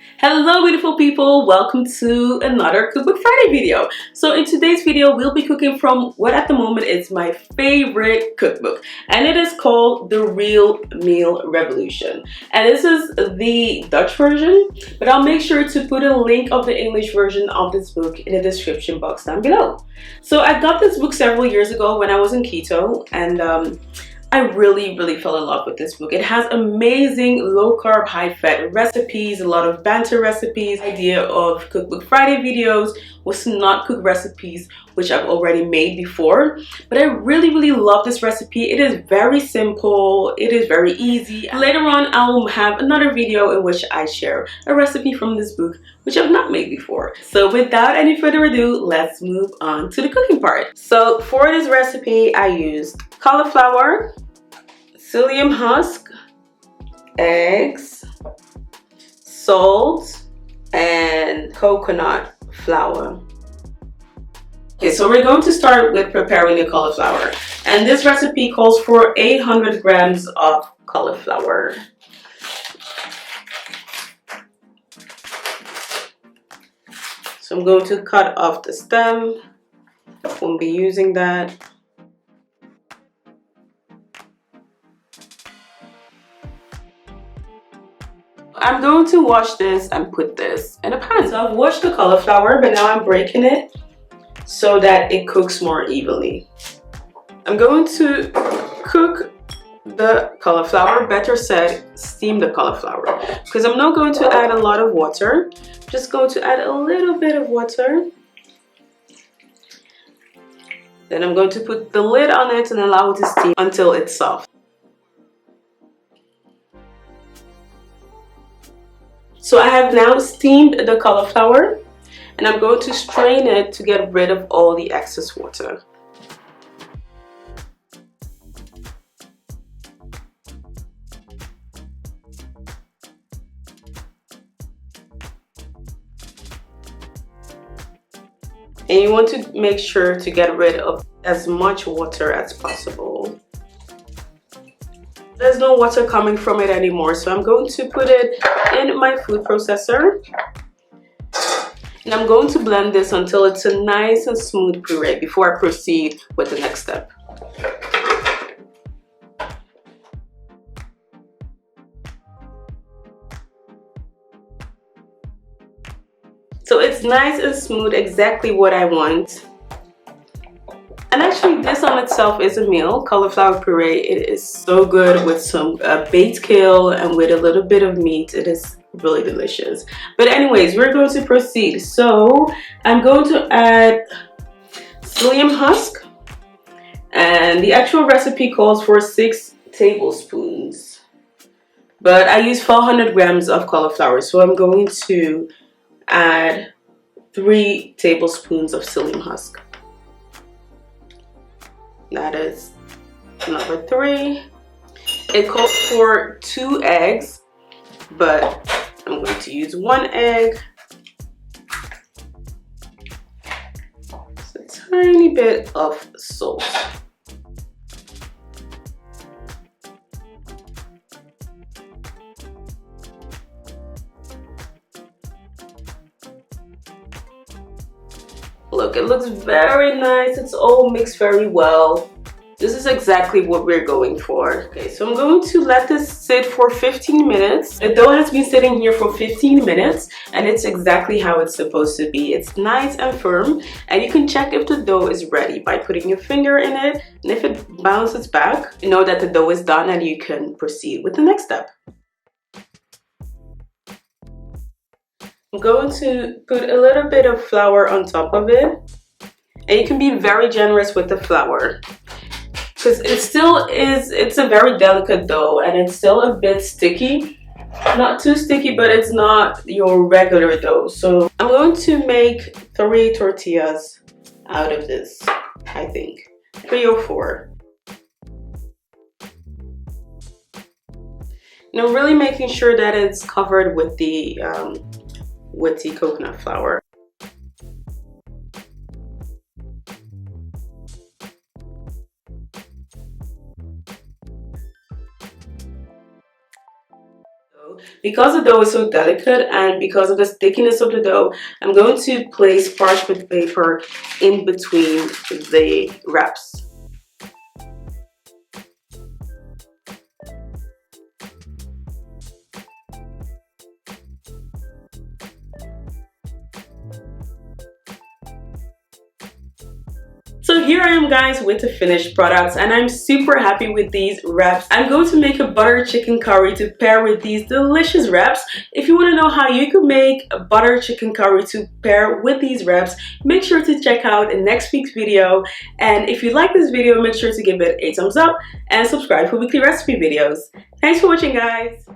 Hello beautiful people, welcome to another Cookbook Friday video. So in today's video we'll be cooking from what at the moment is my favorite cookbook, and it is called The Real Meal Revolution, and this is the Dutch version, but I'll make sure to put a link of the English version of this book in the description box down below. So I got this book several years ago when I was in keto, and I really fell in love with this book. It has amazing low carb, high fat recipes, a lot of banter recipes. The idea of Cookbook Friday videos was to not cook recipes which I've already made before, but I really love this recipe. It is very simple, it is very easy. Later on I'll have another video in which I share a recipe from this book which I've not made before. So without any further ado, let's move on to the cooking part. So for this recipe I used cauliflower, psyllium husk, eggs, salt, and coconut flour. Okay, so we're going to start with preparing the cauliflower. And this recipe calls for 800 grams of cauliflower. So I'm going to cut off the stem. Won't be using that. I'm going to wash this and put this in a pan. So I've washed the cauliflower, but now I'm breaking it so that it cooks more evenly. I'm going to cook the cauliflower, better said, steam the cauliflower, because I'm not going to add a lot of water. I'm just going to add a little bit of water. Then I'm going to put the lid on it and allow it to steam until it's soft. So I have now steamed the cauliflower, and I'm going to strain it to get rid of all the excess water. And you want to make sure to get rid of as much water as possible. There's no water coming from it anymore, so I'm going to put it in my food processor, and I'm going to blend this until it's a nice and smooth puree before I proceed with the next step. So it's nice and smooth, exactly what I want. And actually this on itself is a meal, cauliflower puree. It is so good with some baked kale and with a little bit of meat. It is really delicious. But anyways, we're going to proceed. So I'm going to add psyllium husk, and the actual recipe calls for 6 tablespoons. But I use 400 grams of cauliflower, so I'm going to add 3 tablespoons of psyllium husk. That is number 3. It calls for 2 eggs, but I'm going to use 1 egg. Just a tiny bit of salt. Look, it looks very nice. It's all mixed very well. This is exactly what we're going for. Okay, so I'm going to let this sit for 15 minutes. The dough has been sitting here for 15 minutes, and it's exactly how it's supposed to be. It's nice and firm, and you can check if the dough is ready by putting your finger in it, and if it bounces back, you know that the dough is done and you can proceed with the next step. I'm going to put a little bit of flour on top of it, and you can be very generous with the flour because it's a very delicate dough, and it's still a bit sticky. Not too sticky, but it's not your regular dough. So I'm going to make 3 tortillas out of this, I think 3 or 4. Now really making sure that it's covered with the coconut flour. Because the dough is so delicate and because of the stickiness of the dough, I'm going to place parchment paper in between the wraps. So here I am, guys, with the finished products, and I'm super happy with these wraps. I'm going to make a butter chicken curry to pair with these delicious wraps. If you want to know how you could make a butter chicken curry to pair with these wraps, make sure to check out next week's video. And if you like this video, make sure to give it a thumbs up and subscribe for weekly recipe videos. Thanks for watching, guys.